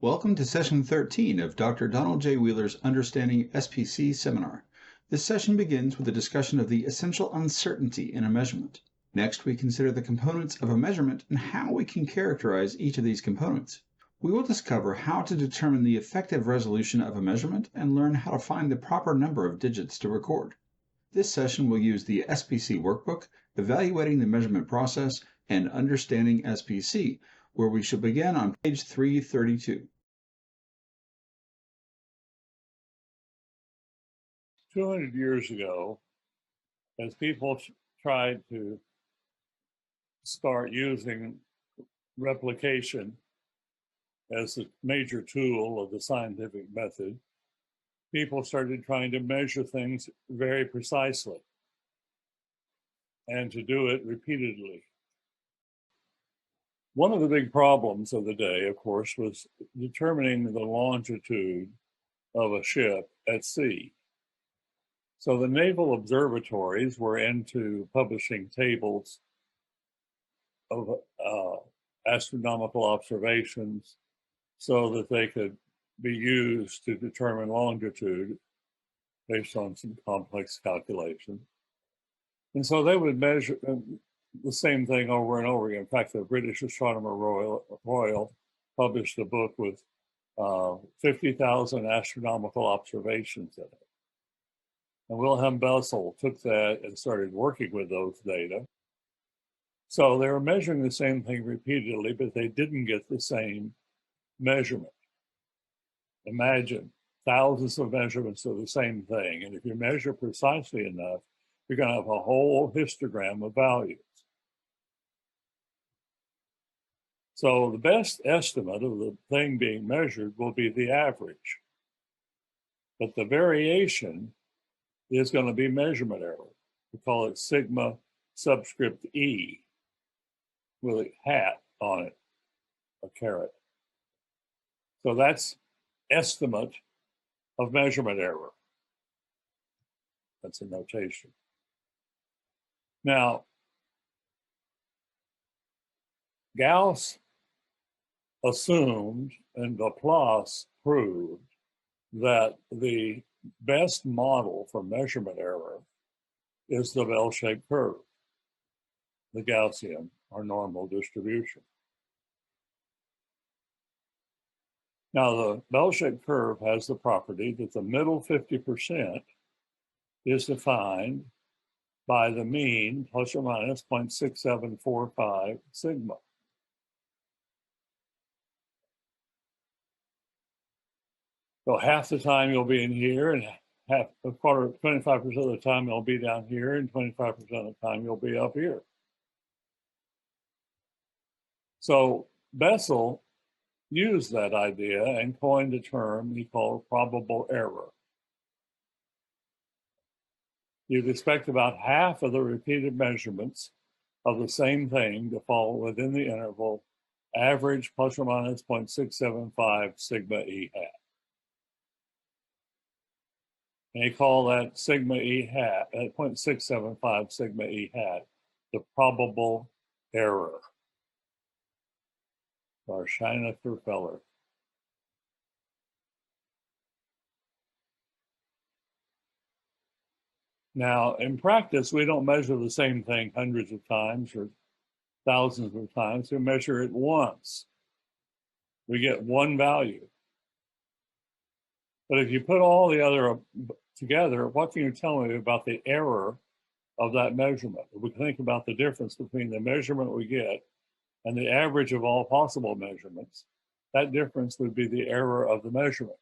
Welcome to session 13 of Dr. Donald J. Wheeler's Understanding SPC seminar. This session begins with a discussion of the essential uncertainty in a measurement. Next, we consider the components of a measurement and how we can characterize each of these components. We will discover how to determine the effective resolution of a measurement and learn how to find the proper number of digits to record. This session will use the SPC workbook, Evaluating the Measurement Process, and Understanding SPC, where we shall begin on page 332. 200 years ago, as people tried to start using replication as a major tool of the scientific method, people started trying to measure things very precisely and to do it repeatedly. One of the big problems of the day, of course, was determining the longitude of a ship at sea. So the naval observatories were into publishing tables of astronomical observations so that they could be used to determine longitude based on some complex calculations. And so they would measure the same thing over and over again. In fact, the British Astronomer Royal published a book with 50,000 astronomical observations in it. And Wilhelm Bessel took that and started working with those data. So they were measuring the same thing repeatedly, but they didn't get the same measurement. Imagine thousands of measurements of the same thing. And if you measure precisely enough, you're going to have a whole histogram of values. So the best estimate of the thing being measured will be the average. But the variation is going to be measurement error. We call it sigma subscript E with a hat on it, a caret. So that's estimate of measurement error. That's a notation. Now, Gauss assumed and Laplace proved that the best model for measurement error is the bell-shaped curve, the Gaussian or normal distribution. Now, the bell-shaped curve has the property that the middle 50% is defined by the mean plus or minus 0.6745 sigma. So half the time you'll be in here, and a quarter, 25% of the time you'll be down here, and 25% of the time you'll be up here. So Bessel used that idea and coined a term he called probable error. You'd expect about half of the repeated measurements of the same thing to fall within the interval average plus or minus 0.675 sigma E hat. And he called that sigma E hat, at 0.675 sigma E hat, the probable error. Our Scheineffer feller. Now, in practice, we don't measure the same thing hundreds of times or thousands of times. We measure it once. We get one value. But if you put all the other together, what can you tell me about the error of that measurement? If we think about the difference between the measurement we get and the average of all possible measurements, that difference would be the error of the measurement.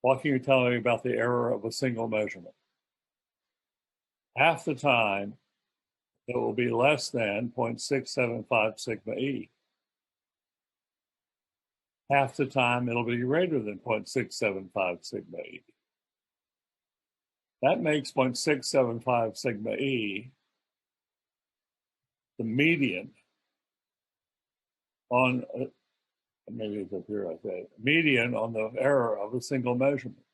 What can you tell me about the error of a single measurement? Half the time, it will be less than 0.675 sigma E. Half the time, it'll be greater than 0.675 sigma E. That makes 0.675 sigma E the median on, maybe it's up here, I say, median on the error of a single measurement.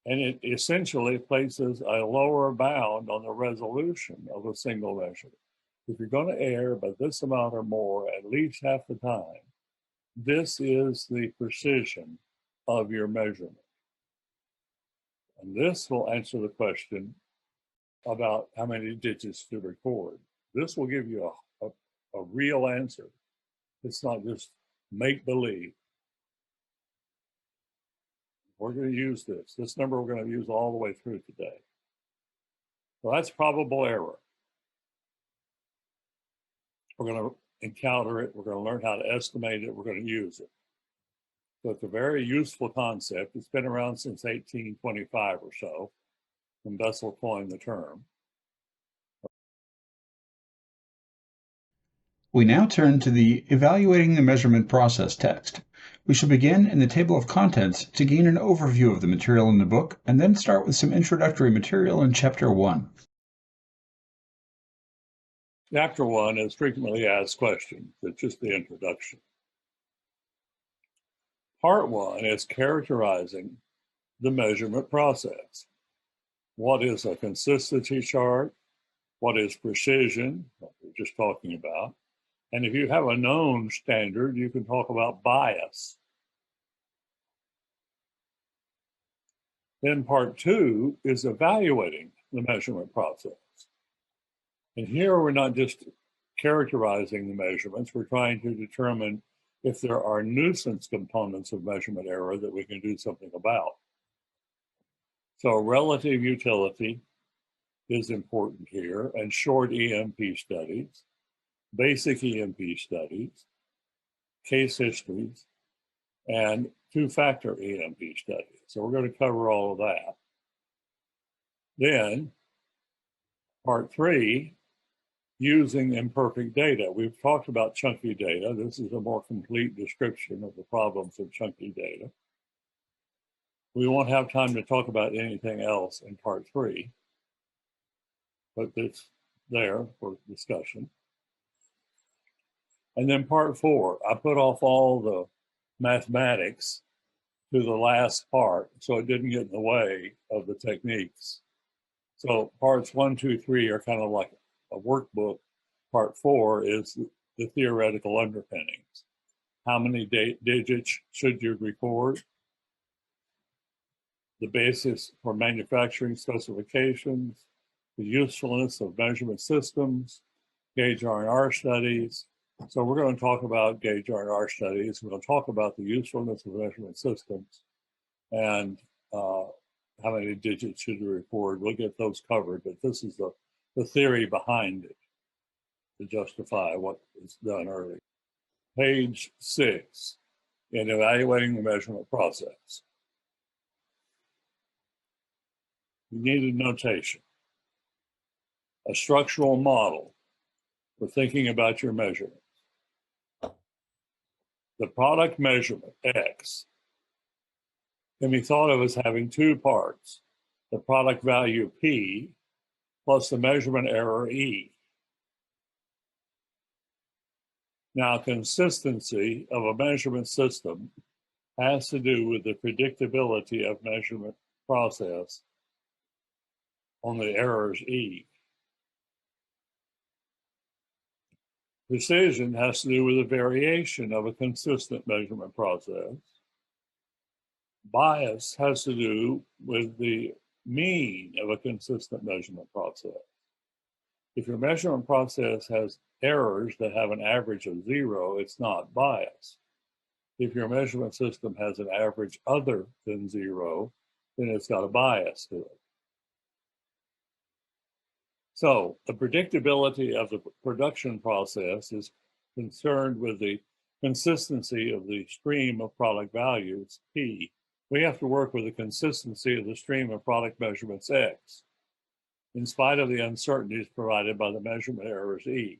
And it essentially places a lower bound on the resolution of a single measurement. If you're going to err by this amount or more at least half the time, this is the precision of your measurement. And this will answer the question about how many digits to record. This will give you a real answer. It's not just make-believe. We're going to use this. This number we're going to use all the way through today. So that's probable error. We're going to encounter it. We're going to learn how to estimate it. We're going to use it. So it's a very useful concept. It's been around since 1825 or so, when Bessel coined the term. We now turn to the Evaluating the Measurement Process text. We shall begin in the table of contents to gain an overview of the material in the book, and then start with some introductory material in Chapter 1. Chapter 1 is frequently asked questions. It's just the introduction. Part 1 is characterizing the measurement process. What is a consistency chart? What is precision? What we're just talking about. And if you have a known standard, you can talk about bias. Then part 2 is evaluating the measurement process. And here we're not just characterizing the measurements, we're trying to determine if there are nuisance components of measurement error that we can do something about. So relative utility is important here, and short EMP studies, basic EMP studies, case histories, and two-factor EMP studies. So we're going to cover all of that. Then, part 3, using imperfect data. We've talked about chunky data. This is a more complete description of the problems of chunky data. We won't have time to talk about anything else in part 3, but it's there for discussion. And then part 4, I put off all the mathematics to the last part so it didn't get in the way of the techniques. So parts 1, 2, 3 are kind of like a workbook. Part 4 is the theoretical underpinnings. How many digits should you record? The basis for manufacturing specifications, the usefulness of measurement systems, gauge R&R studies. So we're going to talk about gauge R&R studies. We're going to talk about the usefulness of measurement systems and how many digits should you record. We'll get those covered, but this is the theory behind it to justify what is done earlier. Page 6, in evaluating the measurement process. You need a notation, a structural model for thinking about your measurements. The product measurement, X, can be thought of as having two parts, the product value, P, plus the measurement error, E. Now, consistency of a measurement system has to do with the predictability of measurement process on the errors, E. Precision has to do with the variation of a consistent measurement process. Bias has to do with the mean of a consistent measurement process. If your measurement process has errors that have an average of 0, it's not bias. If your measurement system has an average other than 0, then it's got a bias to it. So the predictability of the production process is concerned with the consistency of the stream of product values, P. We have to work with the consistency of the stream of product measurements, X, in spite of the uncertainties provided by the measurement errors, E.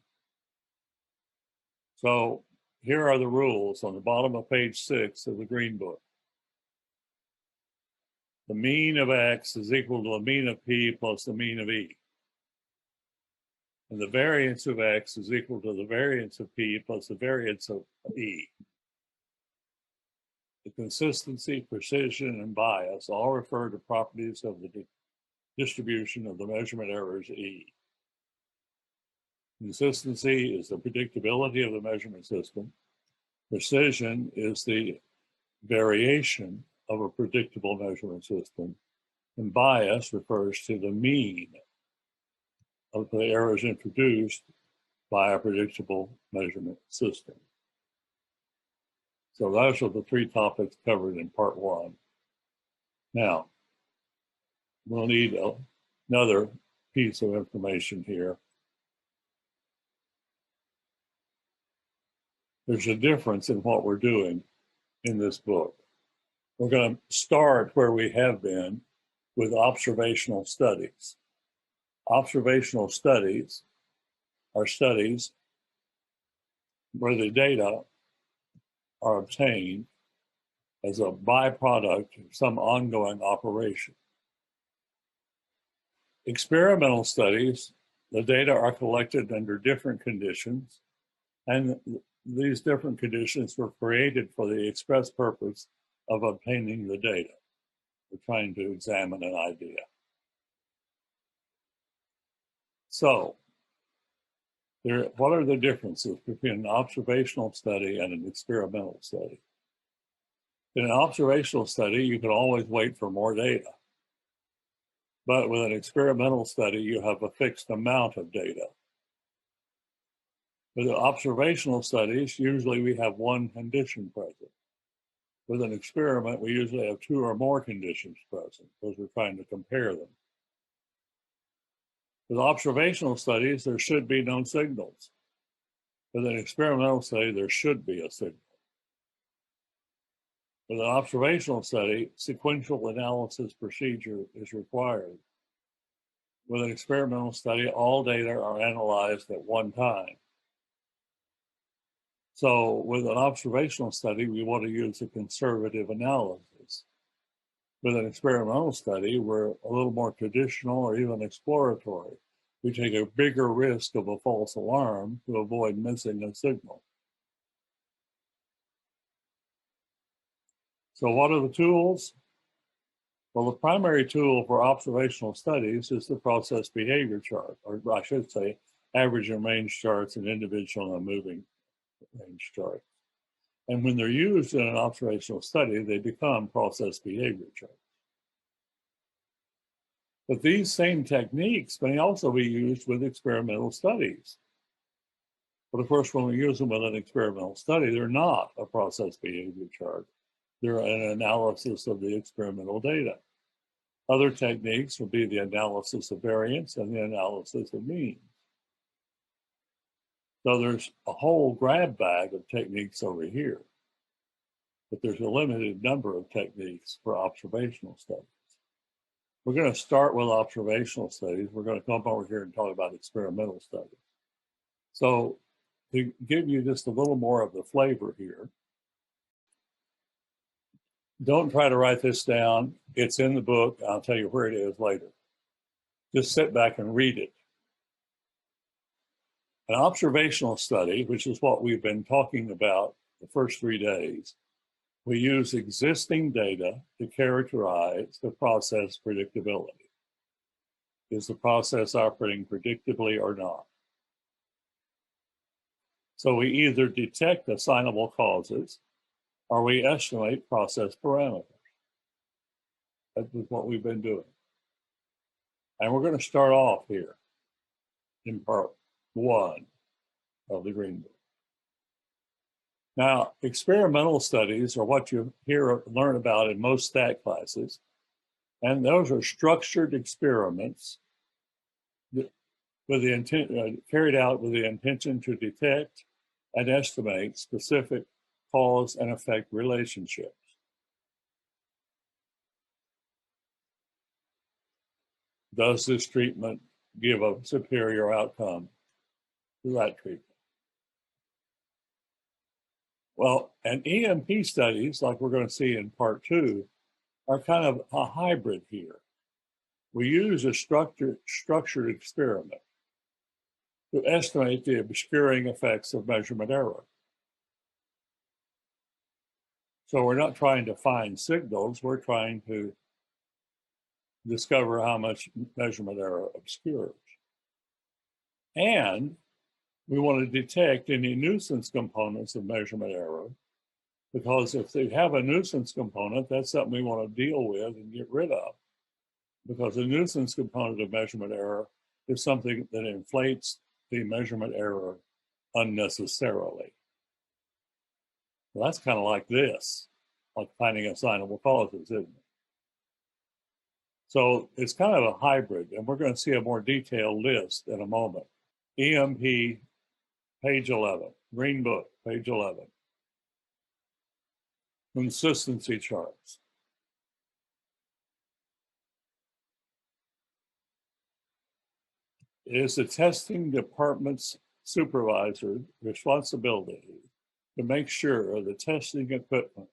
So here are the rules on the bottom of page 6 of the Green Book. The mean of X is equal to the mean of P plus the mean of E. And the variance of X is equal to the variance of P plus the variance of E. The consistency, precision, and bias all refer to properties of the distribution of the measurement errors, E. Consistency is the predictability of the measurement system. Precision is the variation of a predictable measurement system. And bias refers to the mean of the errors introduced by a predictable measurement system. So those are the three topics covered in part one. Now, we'll need another piece of information here. There's a difference in what we're doing in this book. We're going to start where we have been with observational studies. Observational studies are studies where the data are obtained as a byproduct of some ongoing operation. Experimental studies, the data are collected under different conditions, and these different conditions were created for the express purpose of obtaining the data. We're trying to examine an idea. So, what are the differences between an observational study and an experimental study? In an observational study, you can always wait for more data. But with an experimental study, you have a fixed amount of data. With observational studies, usually we have one condition present. With an experiment, we usually have two or more conditions present because we're trying to compare them. With observational studies, there should be no signals. With an experimental study, there should be a signal. With an observational study, sequential analysis procedure is required. With an experimental study, all data are analyzed at one time. So with an observational study, we want to use a conservative analysis. With an experimental study, we're a little more traditional or even exploratory. We take a bigger risk of a false alarm to avoid missing a signal. So what are the tools? Well, the primary tool for observational studies is the process behavior chart, or I should say average and range charts and individual and moving range charts. And when they're used in an observational study, they become process behavior charts. But these same techniques may also be used with experimental studies. But of course, when we use them with an experimental study, they're not a process behavior chart. They're an analysis of the experimental data. Other techniques would be the analysis of variance and the analysis of means. So there's a whole grab bag of techniques over here, but there's a limited number of techniques for observational studies. We're going to start with observational studies. We're going to come over here and talk about experimental studies. So to give you just a little more of the flavor here, don't try to write this down. It's in the book. I'll tell you where it is later. Just sit back and read it. An observational study, which is what we've been talking about the first 3 days, we use existing data to characterize the process predictability. Is the process operating predictably or not? So we either detect assignable causes or we estimate process parameters. That is what we've been doing. And we're going to start off here in part 1 of the Green Book. Now, experimental studies are what you learn about in most stat classes, and those are structured experiments with the intent carried out with the intention to detect and estimate specific cause and effect relationships. Does this treatment give a superior outcome to that treatment? Well, and EMP studies, like we're going to see in part 2, are kind of a hybrid here. We use a structured experiment to estimate the obscuring effects of measurement error. So we're not trying to find signals, we're trying to discover how much measurement error obscures. And We want to detect any nuisance components of measurement error, because if they have a nuisance component, that's something we want to deal with and get rid of. Because a nuisance component of measurement error is something that inflates the measurement error unnecessarily. Well, that's kind of like this, like finding assignable causes, isn't it? So it's kind of a hybrid, and we're going to see a more detailed list in a moment. EMP, page 11, Green Book, page 11. Consistency charts. It is the testing department's supervisor's responsibility to make sure the testing equipment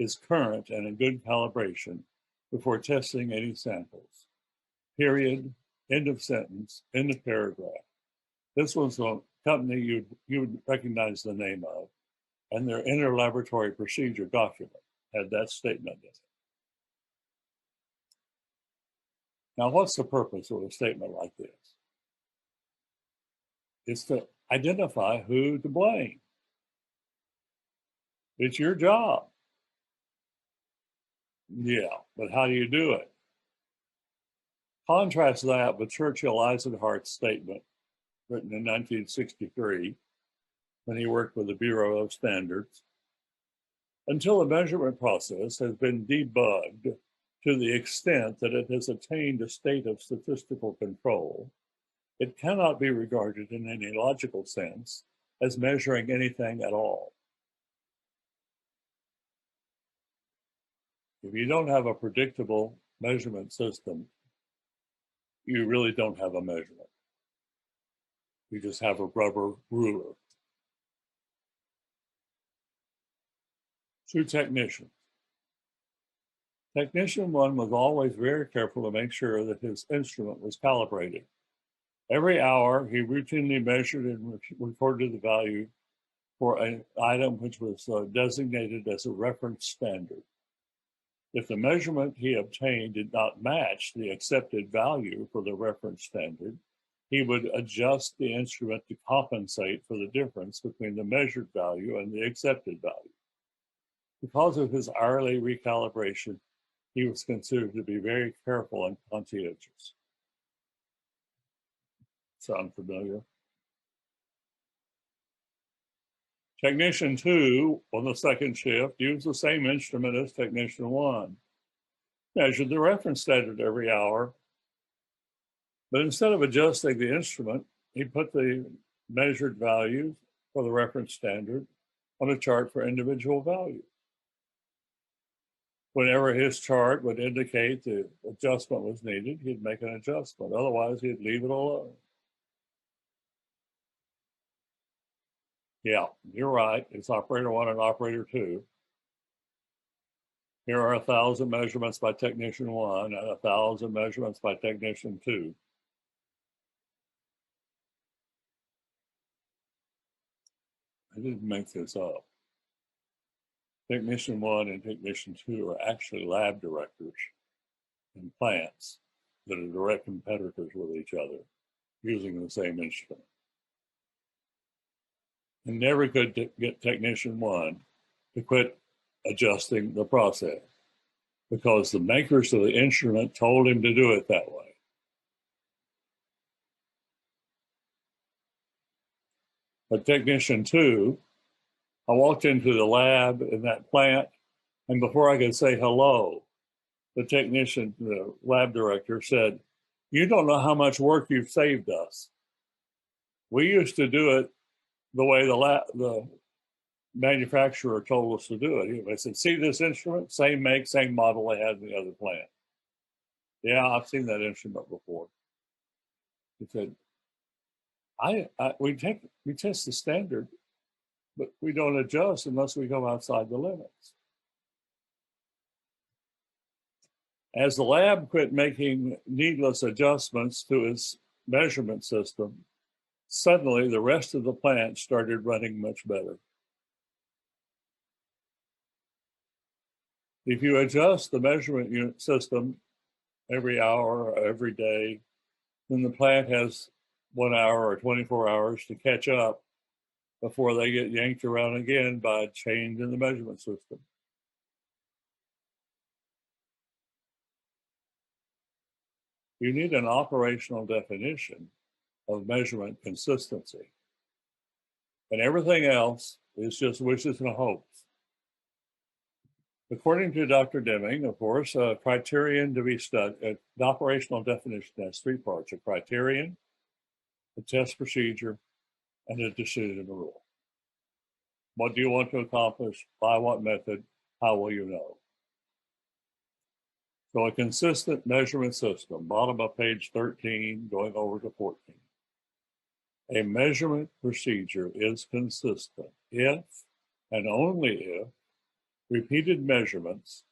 is current and in good calibration before testing any samples. Period. End of sentence. End of paragraph. This was a company you would recognize the name of, and their interlaboratory procedure document had that statement in it. Now, what's the purpose of a statement like this? It's to identify who to blame. It's your job. Yeah, but how do you do it? Contrast that with Churchill Eisenhardt's statement written in 1963 when he worked with the Bureau of Standards. Until the measurement process has been debugged to the extent that it has attained a state of statistical control, it cannot be regarded in any logical sense as measuring anything at all. If you don't have a predictable measurement system, you really don't have a measurement. You just have a rubber ruler. Two technicians. Technician one was always very careful to make sure that his instrument was calibrated. Every hour, he routinely measured and recorded the value for an item which was designated as a reference standard. If the measurement he obtained did not match the accepted value for the reference standard, he would adjust the instrument to compensate for the difference between the measured value and the accepted value. Because of his hourly recalibration, he was considered to be very careful and conscientious. Sound familiar? Technician 2 on the second shift used the same instrument as Technician 1. Measured the reference standard every hour, but instead of adjusting the instrument, he put the measured values for the reference standard on a chart for individual values. Whenever his chart would indicate the adjustment was needed, he'd make an adjustment. Otherwise, he'd leave it alone. Yeah, you're right. It's operator 1 and operator 2. Here are 1,000 measurements by technician 1 and 1,000 measurements by technician 2. I didn't make this up. Technician 1 and technician 2 are actually lab directors in plants that are direct competitors with each other using the same instrument. And never could get technician 1 to quit adjusting the process because the makers of the instrument told him to do it that way. But technician 2, I walked into the lab in that plant, and before I could say hello, the technician, the lab director said, "You don't know how much work you've saved us. We used to do it the way the manufacturer told us to do it." I said, "See this instrument? Same make, same model they had in the other plant." "Yeah, I've seen that instrument before." He said, we test the standard, but we don't adjust unless we go outside the limits." As the lab quit making needless adjustments to its measurement system, suddenly the rest of the plant started running much better. If you adjust the measurement unit system every hour or every day, then the plant has 1 hour or 24 hours to catch up before they get yanked around again by a change in the measurement system. You need an operational definition of measurement consistency. And everything else is just wishes and hopes. According to Dr. Deming, of course, a criterion to be studied, the operational definition has 3 parts: a criterion, a test procedure, and a decision rule. What do you want to accomplish? By what method? How will you know? So a consistent measurement system, bottom of page 13, going over to 14. A measurement procedure is consistent if and only if repeated measurements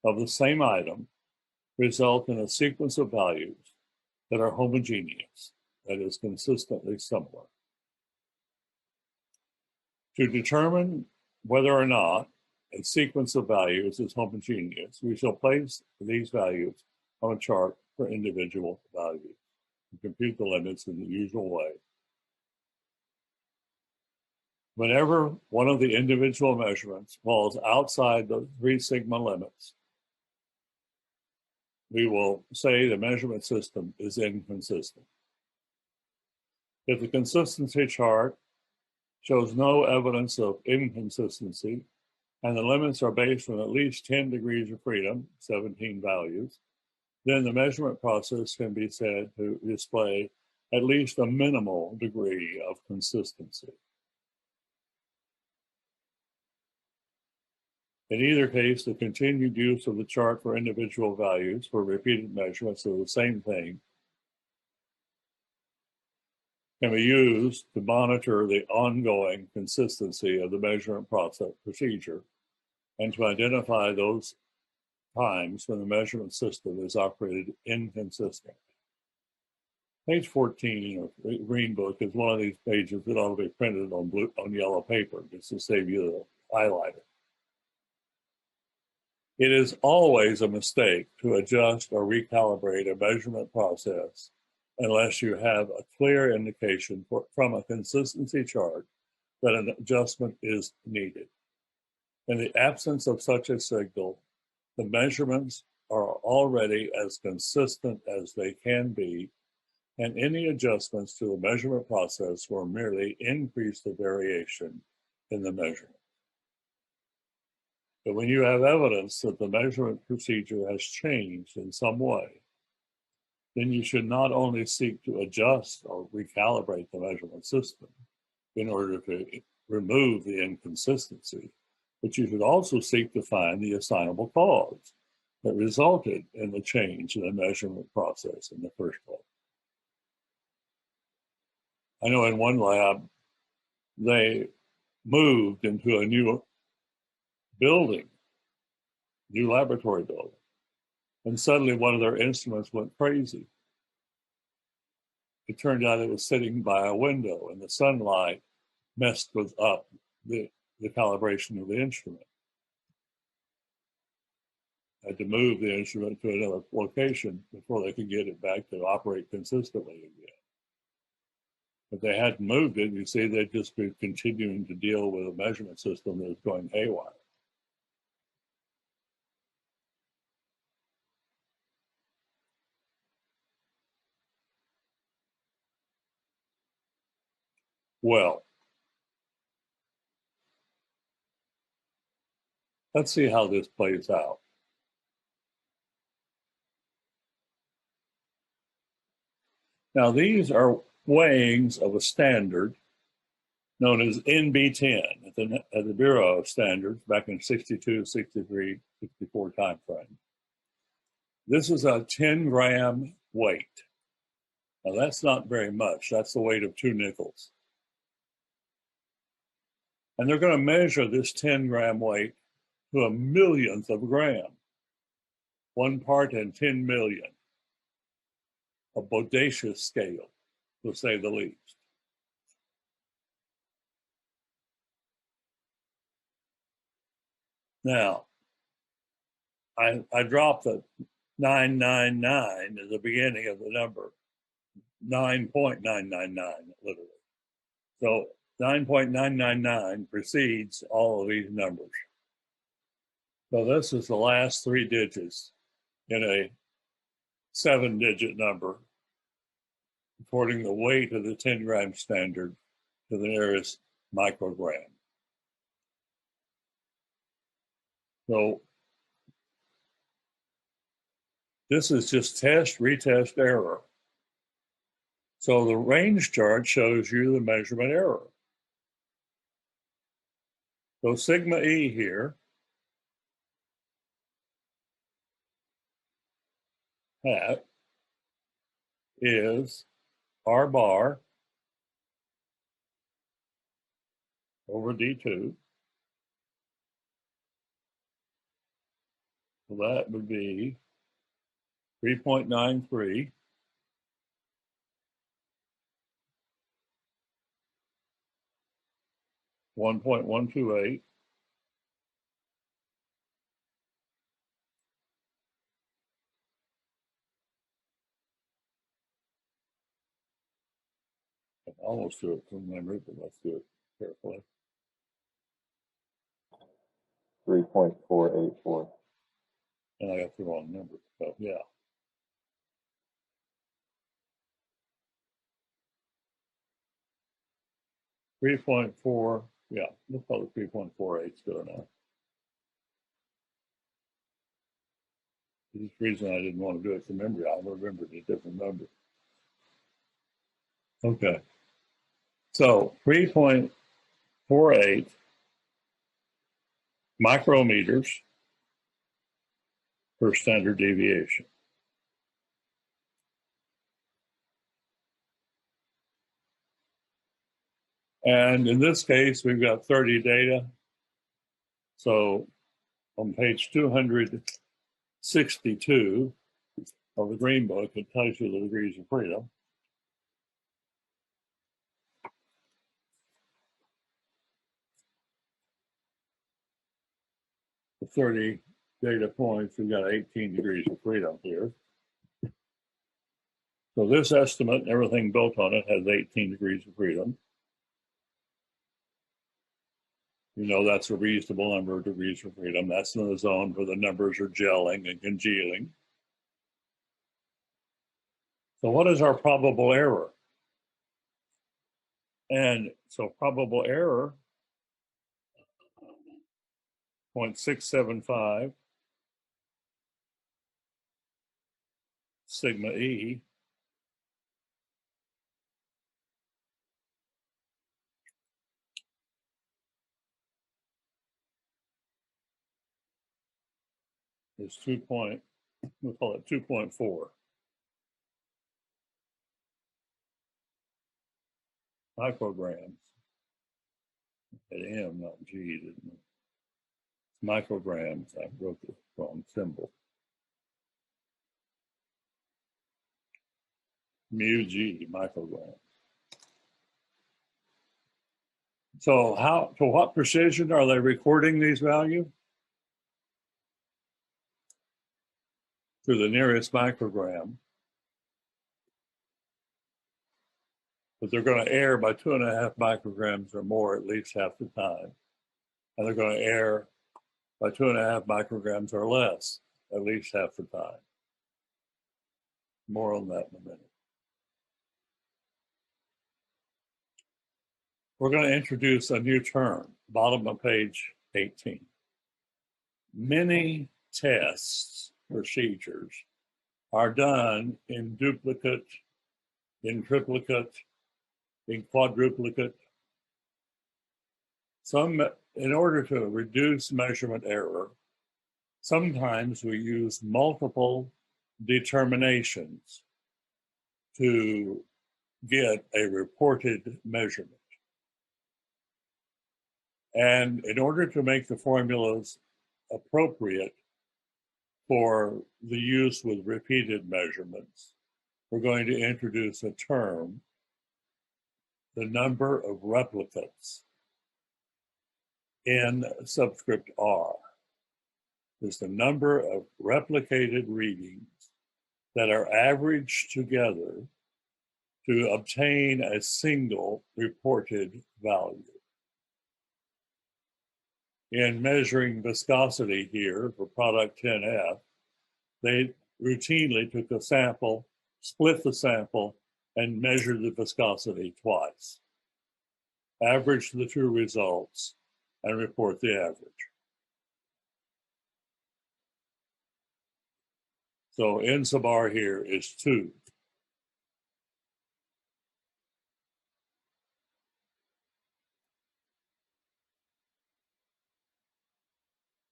of the same item result in a sequence of values that are homogeneous, that is, consistently similar. To determine whether or not a sequence of values is homogeneous, we shall place these values on a chart for individual values and compute the limits in the usual way. Whenever one of the individual measurements falls outside the 3 sigma limits, we will say the measurement system is inconsistent. If the consistency chart shows no evidence of inconsistency, and the limits are based on at least 10 degrees of freedom, 17 values, then the measurement process can be said to display at least a minimal degree of consistency. In either case, the continued use of the chart for individual values for repeated measurements of the same thing can be used to monitor the ongoing consistency of the measurement process procedure and to identify those times when the measurement system is operated inconsistently. Page 14 of the Green Book is one of these pages that ought to be printed on yellow paper just to save you the highlighter. It is always a mistake to adjust or recalibrate a measurement process unless you have a clear indication from a consistency chart that an adjustment is needed. In the absence of such a signal, the measurements are already as consistent as they can be, and any adjustments to the measurement process will merely increase the variation in the measurement. But when you have evidence that the measurement procedure has changed in some way, then you should not only seek to adjust or recalibrate the measurement system in order to remove the inconsistency, but you should also seek to find the assignable cause that resulted in the change in the measurement process in the first place. I know in one lab, they moved into a new building, new laboratory building, and suddenly one of their instruments went crazy. It turned out it was sitting by a window, and the sunlight messed up the calibration of the instrument. I had to move the instrument to another location before they could get it back to operate consistently again. If they hadn't moved it, you see, they'd just be continuing to deal with a measurement system that was going haywire. Well, let's see how this plays out. Now, these are weighings of a standard known as NB10 at the Bureau of Standards back in 62, 63, 64 timeframe. This is a 10-gram weight. Now, that's not very much. That's the weight of 2 nickels. And they're going to measure this 10-gram weight to a millionth of a gram, 1 part in 10 million, a bodacious scale, to say the least. Now, I dropped the 999 at the beginning of the number 9.999, literally. So 9.999 precedes all of these numbers. So this is the last 3 digits in a 7-digit number, according the weight of the 10-gram standard to the nearest microgram. So this is just test, retest, error. So the range chart shows you the measurement error. So sigma E here hat is R bar over D2. So that would be 3.93 1.128 I almost do it from memory, but let's do it carefully. 3.484. And I got the wrong number, but yeah. Three point four, yeah, let's call it 3.48 is good enough. For this reason I didn't want to do it from memory. I remembered a different number. Okay. So 3.48 micrometers per standard deviation. And in this case, we've got 30 data. So on page 262 of the Green Book, it tells you the degrees of freedom. The 30 data points, we've got 18 degrees of freedom here. So this estimate and everything built on it has 18 degrees of freedom. You know, that's a reasonable number of degrees of freedom. That's in the zone where the numbers are gelling and congealing. So what is our probable error? And so probable error, 0.675 sigma E is we'll call it 2.4 micrograms. At M, not G, didn't it? It's micrograms. I wrote the wrong symbol. Mu G, microgram. So to what precision are they recording these values? To the nearest microgram. But they're going to err by 2.5 micrograms or more at least half the time. And they're going to err by 2.5 micrograms or less at least half the time. More on that in a minute. We're going to introduce a new term, bottom of page 18. Many tests procedures are done in duplicate, in triplicate, in quadruplicate. In order to reduce measurement error, sometimes we use multiple determinations to get a reported measurement. And in order to make the formulas appropriate for the use with repeated measurements, we're going to introduce a term, the number of replicates in subscript R is the number of replicated readings that are averaged together to obtain a single reported value. In measuring viscosity here for product 10F, they routinely took a sample, split the sample, and measured the viscosity twice, average the two results, and report the average. So N sub R here is 2.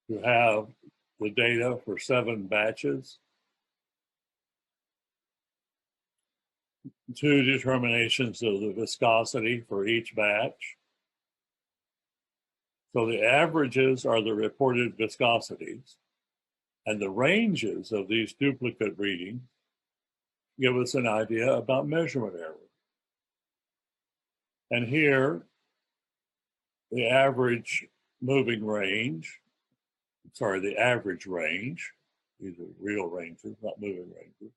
You have the data for 7 batches, 2 determinations of the viscosity for each batch. So the averages are the reported viscosities, and the ranges of these duplicate readings give us an idea about measurement error. And here, the average moving range, the average range, these are real ranges, not moving ranges.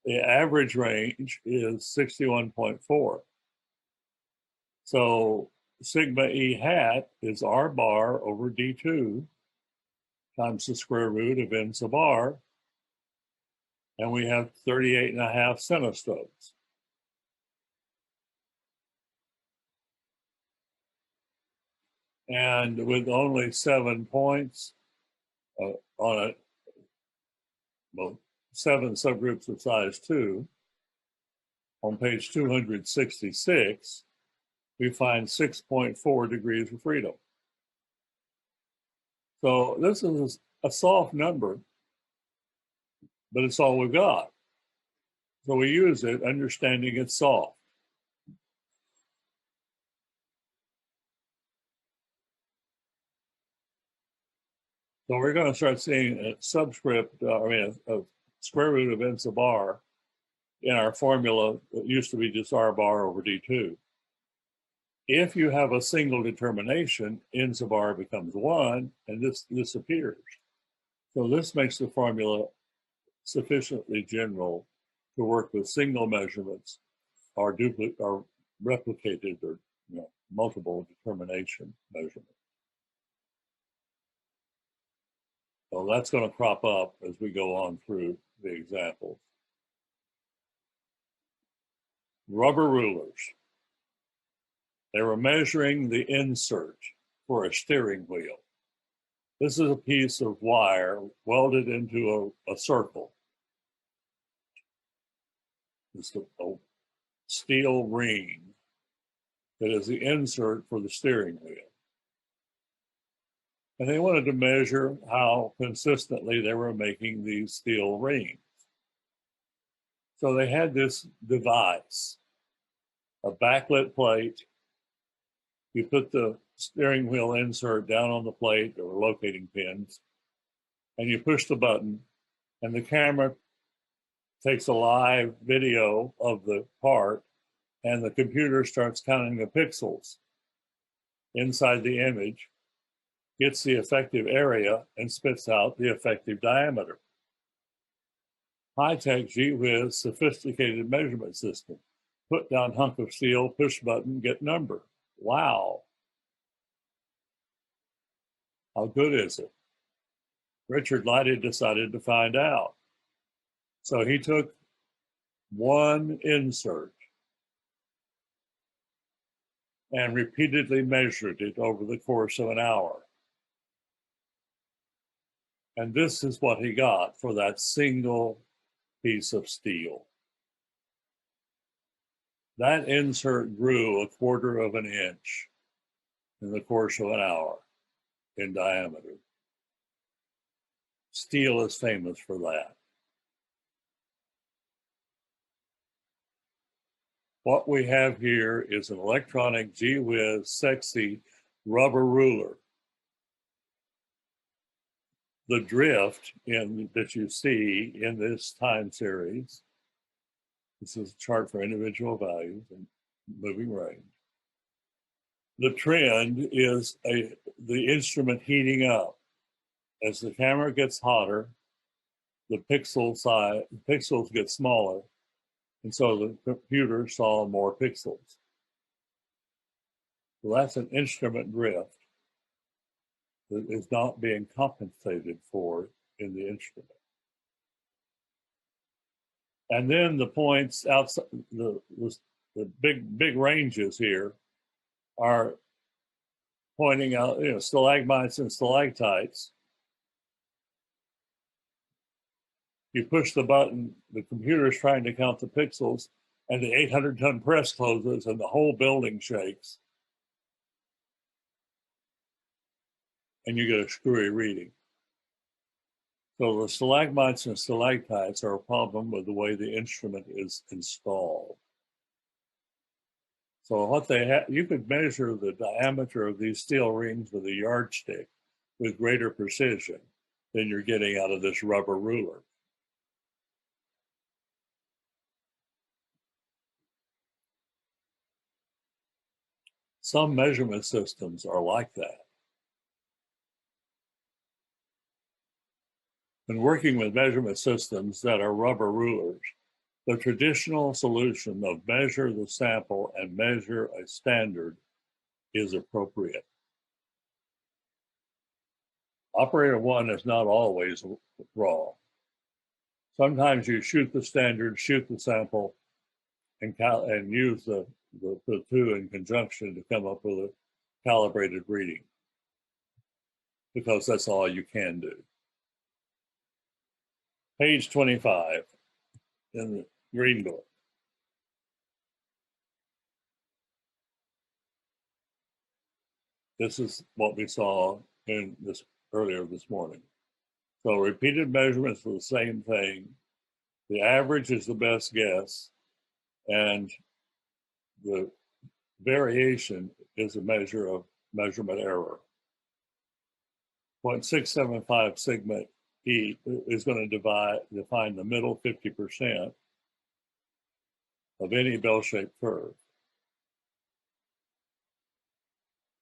The average range is 61.4. So sigma E hat is R bar over D2 times the square root of N sub R, and we have 38.5 centistokes. And with only 7 points on it, well, 7 subgroups of size 2, on page 266, we find 6.4 degrees of freedom. So this is a soft number, but it's all we've got. So we use it understanding it's soft. So we're going to start seeing a subscript, a square root of N sub R in our formula that used to be just R bar over D2. If you have a single determination, N sub R becomes 1, and this disappears. So this makes the formula sufficiently general to work with single measurements or replicated or multiple determination measurements. So that's going to crop up as we go on through the examples. Rubber rulers. They were measuring the insert for a steering wheel. This is a piece of wire welded into a circle. It's a steel ring that is the insert for the steering wheel. And they wanted to measure how consistently they were making these steel rings. So they had this device, a backlit plate. You put the steering wheel insert down on the plate or locating pins, and you push the button, and the camera takes a live video of the part, and the computer starts counting the pixels inside the image, gets the effective area, and spits out the effective diameter. High-tech, gee-whiz, sophisticated measurement system. Put down hunk of steel, push button, get number. Wow. How good is it? Richard Leidy decided to find out. So he took one insert and repeatedly measured it over the course of an hour. And this is what he got for that single piece of steel. That insert grew 1/4 of an inch in the course of an hour in diameter. Steel is famous for that. What we have here is an electronic, gee-whiz, sexy rubber ruler. The drift that you see in this time series, this is a chart for individual values and moving range. The trend is the instrument heating up. As the camera gets hotter, the pixels get smaller, And so the computer saw more pixels. So that's an instrument drift that is not being compensated for in the instrument. And then the points outside the big ranges here are pointing out, stalagmites and stalactites. You push the button, the computer is trying to count the pixels, and the 800-ton press closes and the whole building shakes. And you get a screwy reading. So the stalagmites and stalactites are a problem with the way the instrument is installed. So what they have, you could measure the diameter of these steel rings with a yardstick with greater precision than you're getting out of this rubber ruler. Some measurement systems are like that. When working with measurement systems that are rubber rulers, the traditional solution of measure the sample and measure a standard is appropriate. Operator one is not always wrong. Sometimes you shoot the standard, shoot the sample, and use the two in conjunction to come up with a calibrated reading, because that's all you can do. Page 25 in the Green Book. This is what we saw in this earlier this morning. So repeated measurements for the same thing. The average is the best guess, and the variation is a measure of measurement error. 0.675 sigma E is going to define the middle 50% of any bell-shaped curve.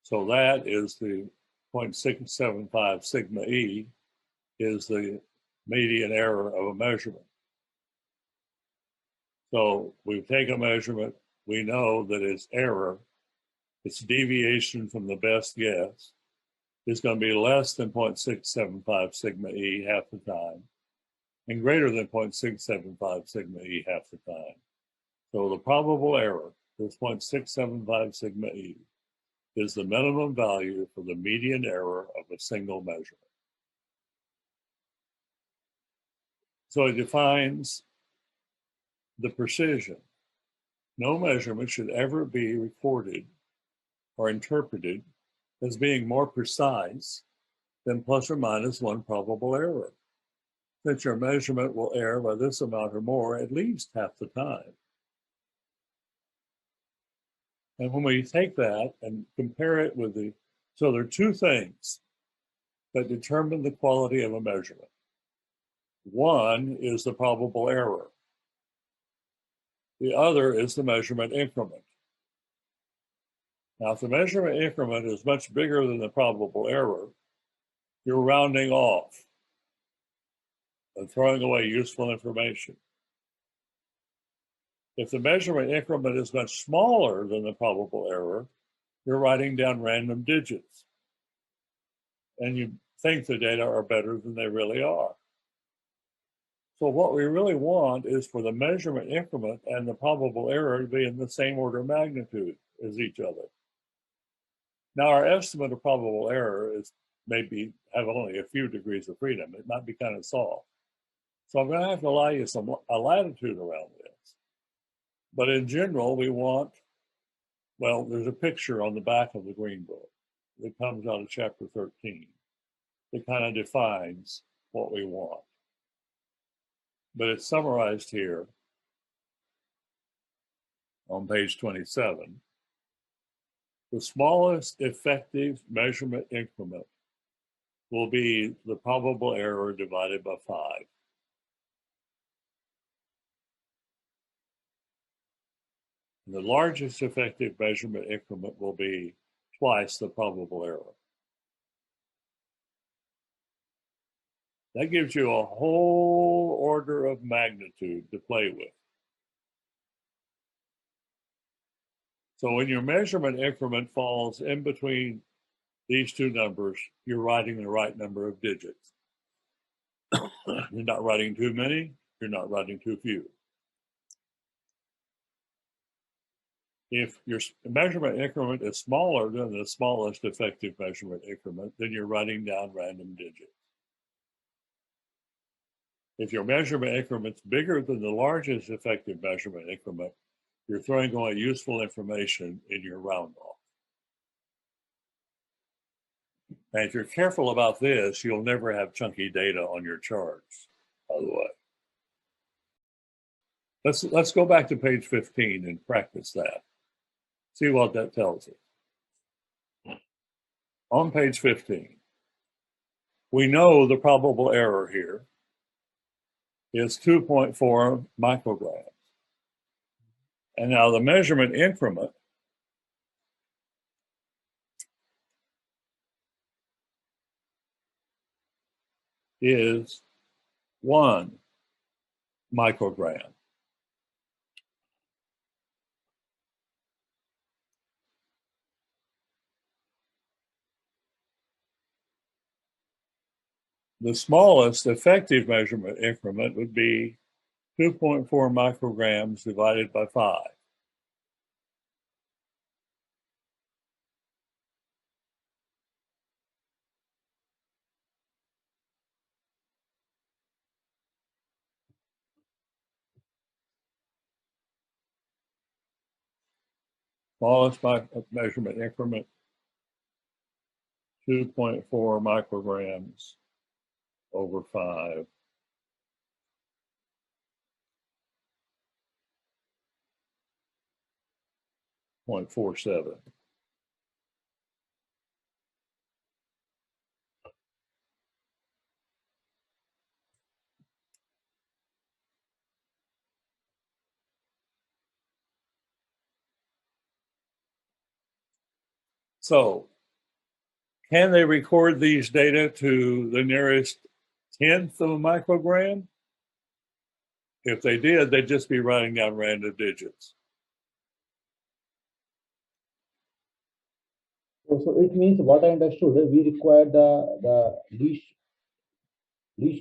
So that is the 0.675 sigma E is the median error of a measurement. So we take a measurement, we know that its error, its deviation from the best guess, is going to be less than 0.675 sigma E half the time, and greater than 0.675 sigma E half the time. So the probable error is 0.675 sigma E is the minimum value for the median error of a single measurement. So it defines the precision. No measurement should ever be recorded or interpreted as being more precise than plus or minus one probable error, since your measurement will err by this amount or more at least half the time. And when we take that and compare it with so there are two things that determine the quality of a measurement. One is the probable error. The other is the measurement increment. Now, if the measurement increment is much bigger than the probable error, you're rounding off and throwing away useful information. If the measurement increment is much smaller than the probable error, you're writing down random digits. And you think the data are better than they really are. So what we really want is for the measurement increment and the probable error to be in the same order of magnitude as each other. Now, our estimate of probable error is maybe have only a few degrees of freedom. It might be kind of soft. So I'm going to have to allow you a latitude around this. But in general, we want, well, there's a picture on the back of the Green Book that comes out of chapter 13 that kind of defines what we want. But it's summarized here on page 27. The smallest effective measurement increment will be the probable error divided by 5. And the largest effective measurement increment will be twice the probable error. That gives you a whole order of magnitude to play with. So when your measurement increment falls in between these two numbers, you're writing the right number of digits. You're not writing too many, you're not writing too few. If your measurement increment is smaller than the smallest effective measurement increment, then you're writing down random digits. If your measurement increment's bigger than the largest effective measurement increment, you're throwing away useful information in your round off. And if you're careful about this, you'll never have chunky data on your charts, by the way. Let's go back to page 15 and practice that. See what that tells us. On page 15, we know the probable error here is 2.4 micrograms. And now the measurement increment is 1 microgram. The smallest effective measurement increment would be 2.4 micrograms divided by 5. Smallest measurement increment, 2.4 micrograms over 5. 0.47. So, can they record these data to the nearest tenth of a microgram? If they did, they'd just be writing down random digits. So it means what I understood, we require the least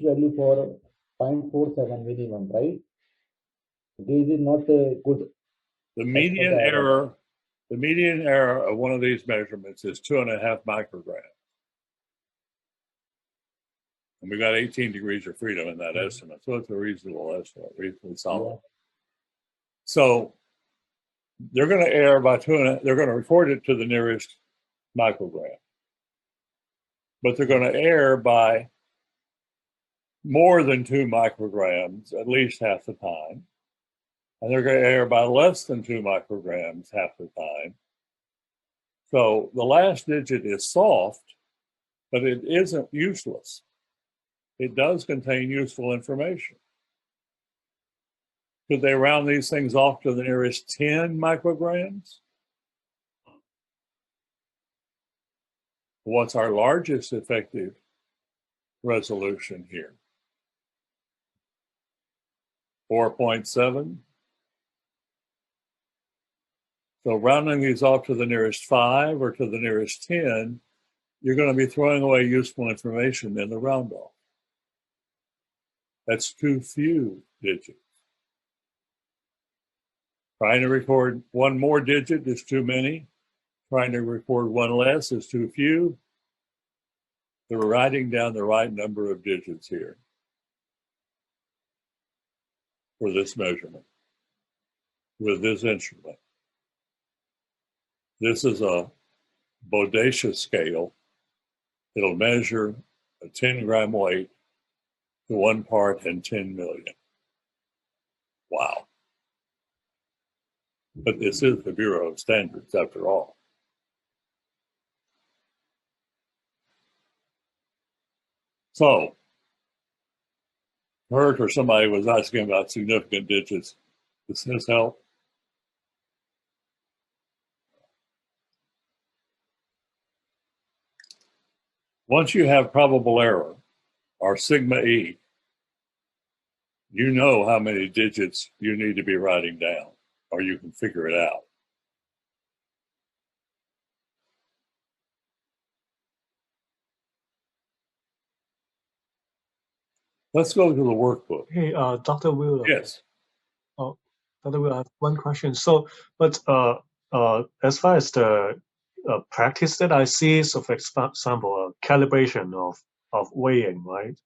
value for 0.47 minimum, right? This is not a good. The median error of one of these measurements is 2.5 micrograms. And we got 18 degrees of freedom in that estimate. So it's a reasonable estimate, reasonably solid. Yeah. So they're going to err by they're going to record it to the nearest microgram. But they're going to err by more than 2 micrograms at least half the time. And they're going to err by less than 2 micrograms half the time. So the last digit is soft, but it isn't useless. It does contain useful information. Could they round these things off to the nearest 10 micrograms? What's our largest effective resolution here? 4.7. So rounding these off to the nearest 5 or to the nearest 10, you're going to be throwing away useful information in the round off. That's too few digits. Trying to record one more digit is too many. Trying to record one less is too few. They're writing down the right number of digits here for this measurement with this instrument. This is a bodacious scale. It'll measure a 10-gram weight to 1 part in 10 million. Wow. But this is the Bureau of Standards after all. So, Hurt or somebody was asking about significant digits. Does this help? Once you have probable error, or sigma E, you know how many digits you need to be writing down, or you can figure it out. Let's go to the workbook. Hey, Dr. Wheeler. Yes. Oh, Dr. Wheeler, I have one question. So, but as far as the practice that I see is, for example, calibration of weighing, right?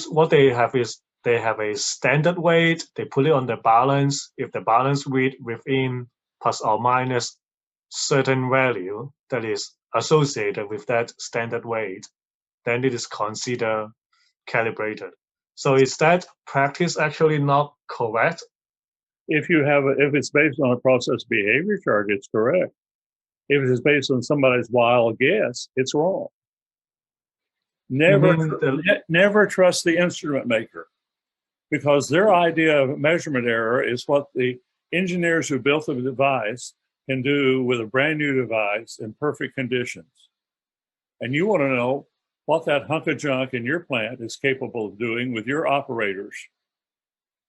What they have is they have a standard weight. They put it on the balance. If the balance weight within plus or minus certain value that is associated with that standard weight, then it is considered calibrated. So is that practice actually not correct? If it's based on a process behavior chart, it's correct. If it is based on somebody's wild guess, it's wrong. Never trust the instrument maker, because their idea of measurement error is what the engineers who built the device can do with a brand new device in perfect conditions. And you want to know what that hunk of junk in your plant is capable of doing with your operators.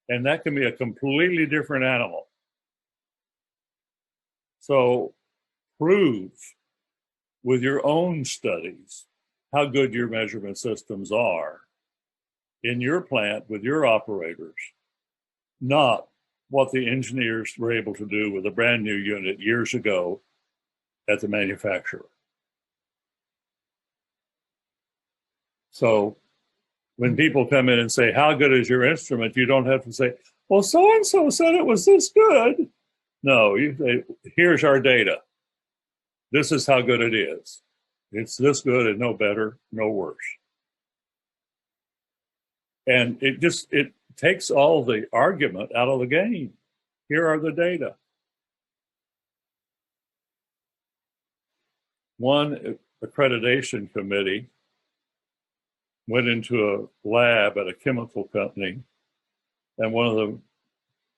And that can be a completely different animal. So prove with your own studies how good your measurement systems are in your plant with your operators, not what the engineers were able to do with a brand new unit years ago at the manufacturer. So when people come in and say, how good is your instrument? You don't have to say, well, so-and-so said it was this good. No, you say, here's our data. This is how good it is. It's this good and no better, no worse. And it takes all the argument out of the game. Here are the data. One accreditation committee went into a lab at a chemical company, and one of the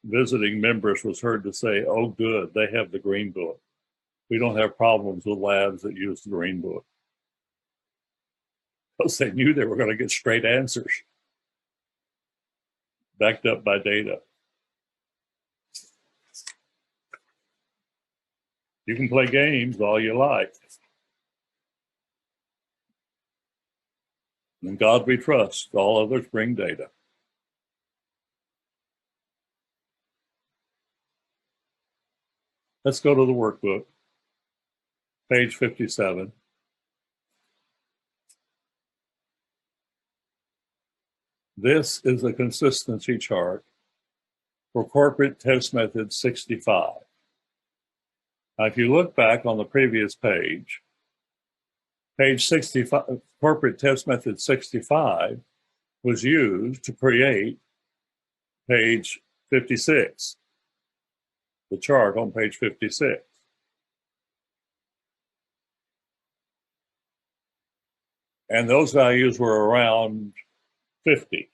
visiting members was heard to say, oh, good, they have the green book. We don't have problems with labs that use the green book. Because they knew they were going to get straight answers, backed up by data. You can play games all you like. In God we trust, all others bring data. Let's go to the workbook, page 57. This is a consistency chart for corporate test method 65. Now, if you look back on the previous page 65, corporate test method 65 was used to create page 56, the chart on page 56. And those values were around 50.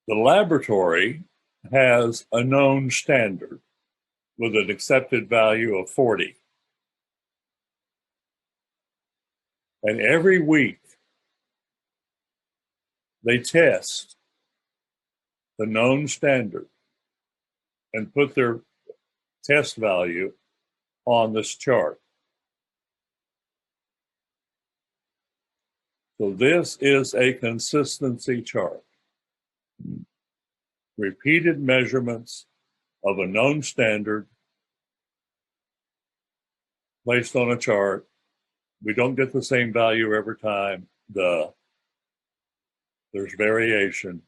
The laboratory has a known standard with an accepted value of 40. And every week, they test the known standard and put their test value on this chart. So this is a consistency chart. Repeated measurements of a known standard placed on a chart. We don't get the same value every time. There's variation.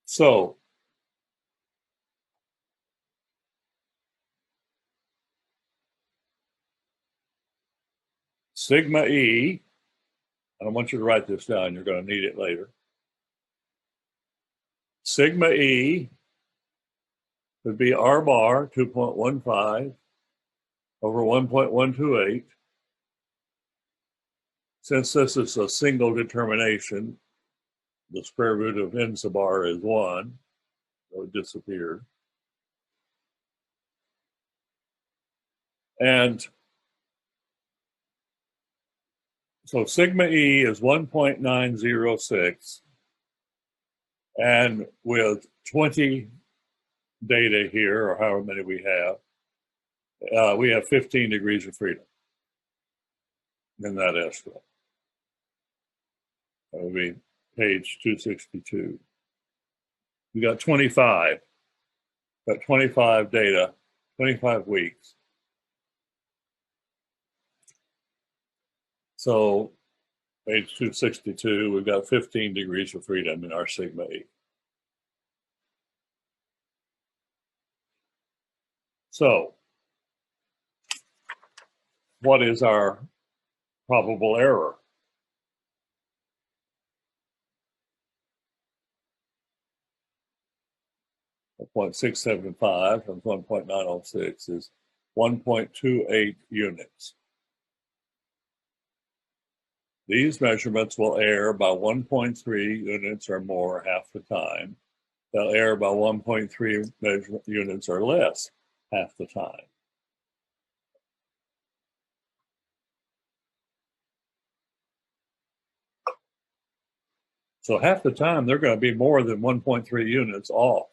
So sigma E, I don't want you to write this down, you're going to need it later. Sigma E would be R bar 2.15 over 1.128. Since this is a single determination, the square root of n sub r is 1, so it disappeared. And so sigma E is 1.906, and with 20 data here, or however many we have 15 degrees of freedom in that estimate. That would be page 262. We got 25. Got 25 data, 25 weeks. So page 262, we've got 15 degrees of freedom in our sigma E. So what is our probable error? A 0.675 and 1.906 is 1.28 units. These measurements will err by 1.3 units or more half the time. They'll err by 1.3 units or less half the time. So half the time, they're going to be more than 1.3 units off.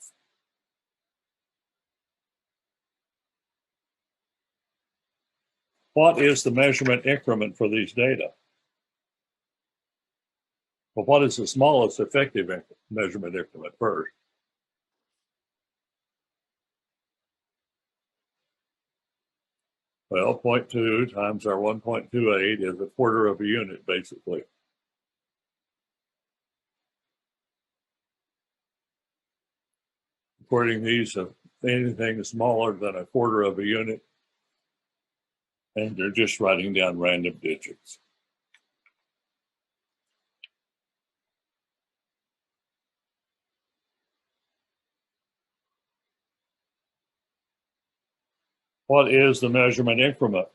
What is the measurement increment for these data? Well, what is the smallest effective measurement increment first? Well, 0.2 times our 1.28 is a quarter of a unit, basically. According to these, anything smaller than a quarter of a unit, and they're just writing down random digits. What is the measurement increment?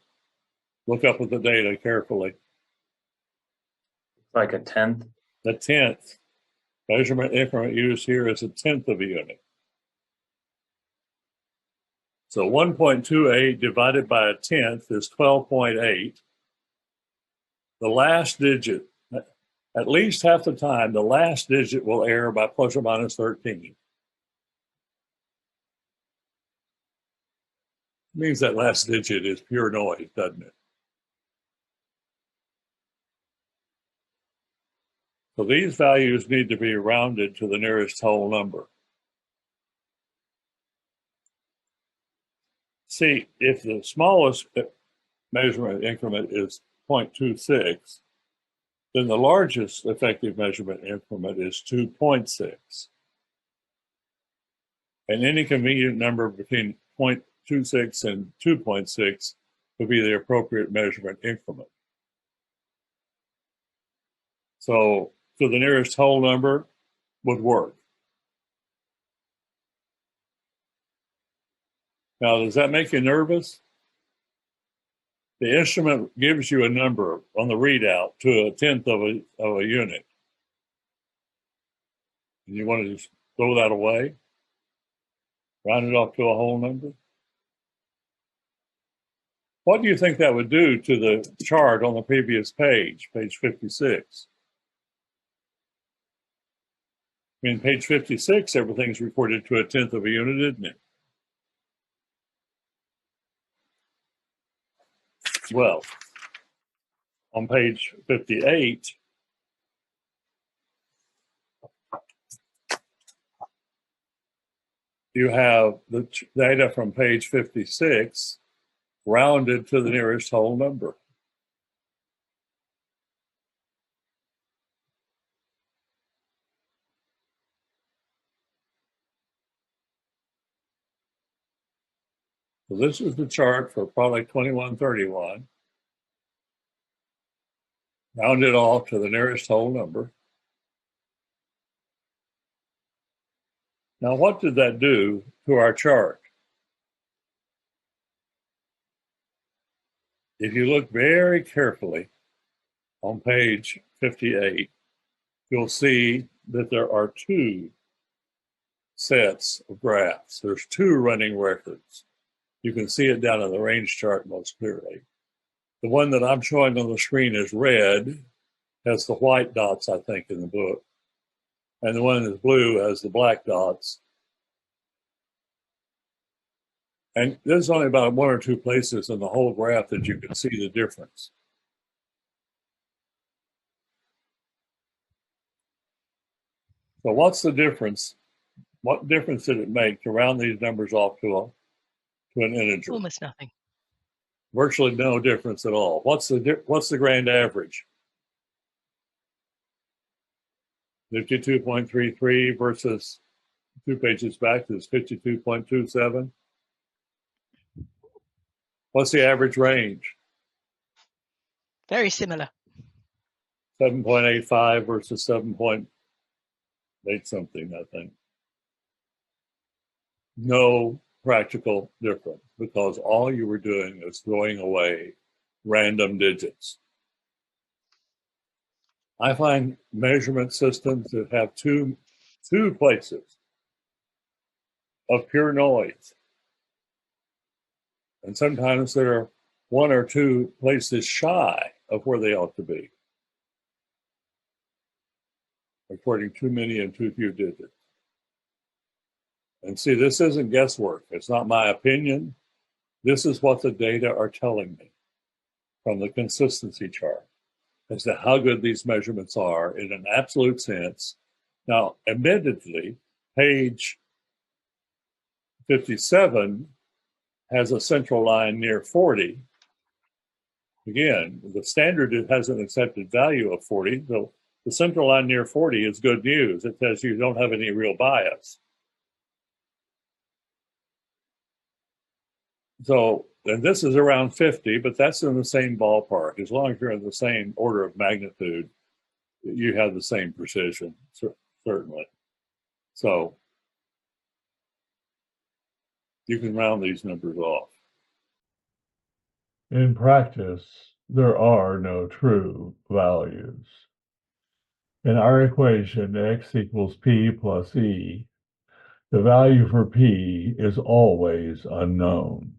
Look up at the data carefully. Like a tenth. The tenth. Measurement increment used here is a tenth of a unit. So 1.28 divided by a tenth is 12.8. The last digit, at least half the time, the last digit will err by plus or minus 13. It means that last digit is pure noise, doesn't it? So these values need to be rounded to the nearest whole number. See, if the smallest measurement increment is 0.26, then the largest effective measurement increment is 2.6. And any convenient number between 0.26 and 2.6 would be the appropriate measurement increment. So to the nearest whole number would work. Now, does that make you nervous? The instrument gives you a number on the readout to a tenth of a unit. And you want to just throw that away? Round it off to a whole number? What do you think that would do to the chart on the previous page, page 56? I mean, page 56, everything's recorded to a tenth of a unit, isn't it? Well, on page 58, you have the data from page 56 rounded to the nearest whole number. So this is the chart for product 2131. Rounded off to the nearest whole number. Now, what did that do to our chart? If you look very carefully on page 58, you'll see that there are two sets of graphs. There's two running records. You can see it down in the range chart most clearly. The one that I'm showing on the screen is red, has the white dots, I think, in the book. And the one that's blue has the black dots. And there's only about one or two places in the whole graph that you can see the difference. So what's the difference? What difference did it make to round these numbers off to an integer? Almost nothing. Virtually no difference at all. What's the grand average? 52.33 versus 2 pages back is 52.27. What's the average range? Very similar. 7.85 versus 7.8 something, I think. No practical difference because all you were doing is throwing away random digits. I find measurement systems that have two places of pure noise. And sometimes they're one or two places shy of where they ought to be, according too many and too few digits. And see, this isn't guesswork. It's not my opinion. This is what the data are telling me from the consistency chart as to how good these measurements are in an absolute sense. Now, admittedly, page 57 has a central line near 40. Again, the standard has an accepted value of 40. So the central line near 40 is good news. It says you don't have any real bias. So, and this is around 50, but that's in the same ballpark. As long as you're in the same order of magnitude, you have the same precision, certainly. So you can round these numbers off. In practice, there are no true values. In our equation, x equals p plus e, the value for p is always unknown.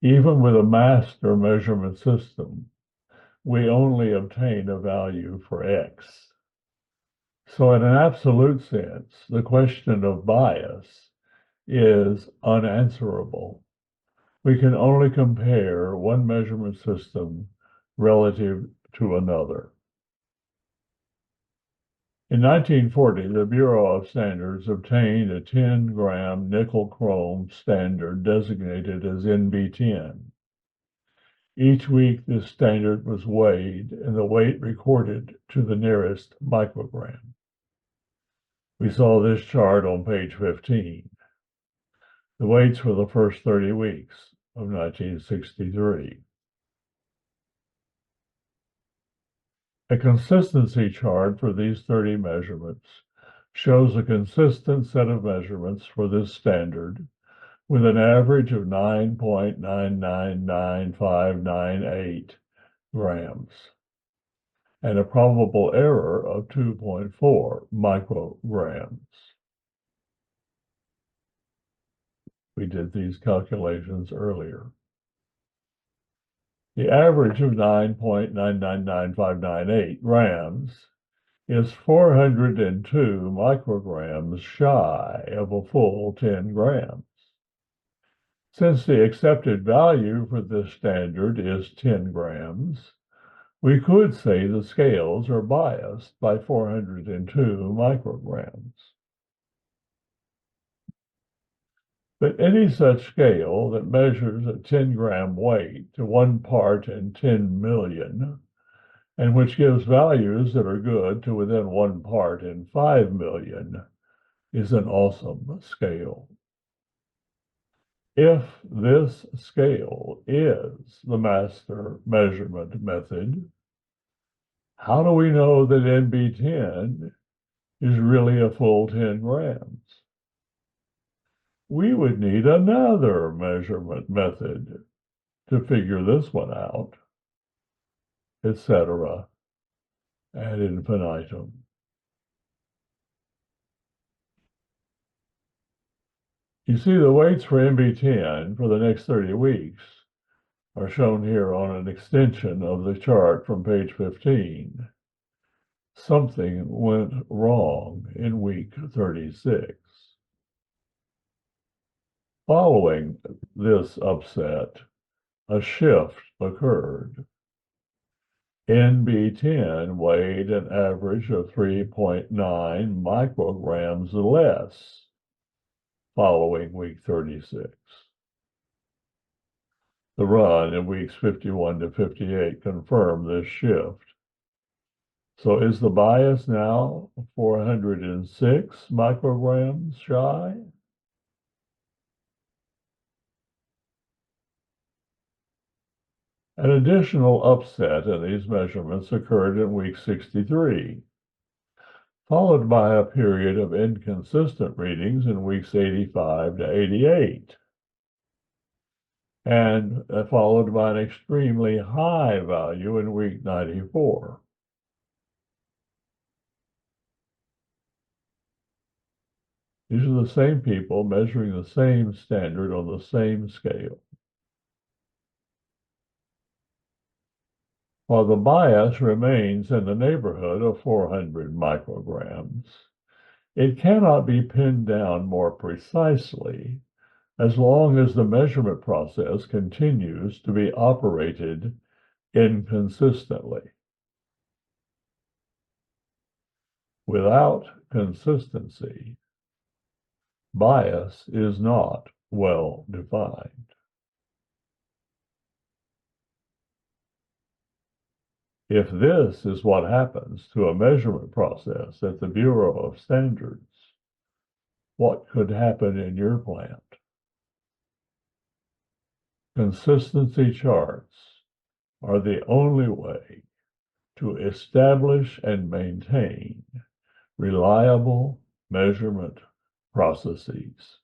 Even with a master measurement system, we only obtain a value for x. So in an absolute sense, the question of bias is unanswerable. We can only compare one measurement system relative to another. In 1940, the Bureau of Standards obtained a 10-gram nickel-chrome standard designated as NB10. Each week, this standard was weighed and the weight recorded to the nearest microgram. We saw this chart on page 15. The weights for the first 30 weeks of 1963. A consistency chart for these 30 measurements shows a consistent set of measurements for this standard with an average of 9.999598 grams and a probable error of 2.4 micrograms. We did these calculations earlier. The average of 9.999598 grams is 402 micrograms shy of a full 10 grams. Since the accepted value for this standard is 10 grams, we could say the scales are biased by 402 micrograms. But any such scale that measures a 10-gram weight to 1 part in 10 million, and which gives values that are good to within 1 part in 5 million, is an awesome scale. If this scale is the master measurement method, how do we know that NB10 is really a full 10 grams? We would need another measurement method to figure this one out, etc. ad infinitum. You see, the weights for NB10 for the next 30 weeks are shown here on an extension of the chart from page 15. Something went wrong in week 36. Following this upset, a shift occurred. NB10 weighed an average of 3.9 micrograms less following week 36. The run in weeks 51 to 58 confirmed this shift. So is the bias now 406 micrograms shy? An additional upset in these measurements occurred in week 63, followed by a period of inconsistent readings in weeks 85 to 88, and followed by an extremely high value in week 94. These are the same people measuring the same standard on the same scale. While the bias remains in the neighborhood of 400 micrograms, it cannot be pinned down more precisely as long as the measurement process continues to be operated inconsistently. Without consistency, bias is not well defined. If this is what happens to a measurement process at the Bureau of Standards, what could happen in your plant? Consistency charts are the only way to establish and maintain reliable measurement processes.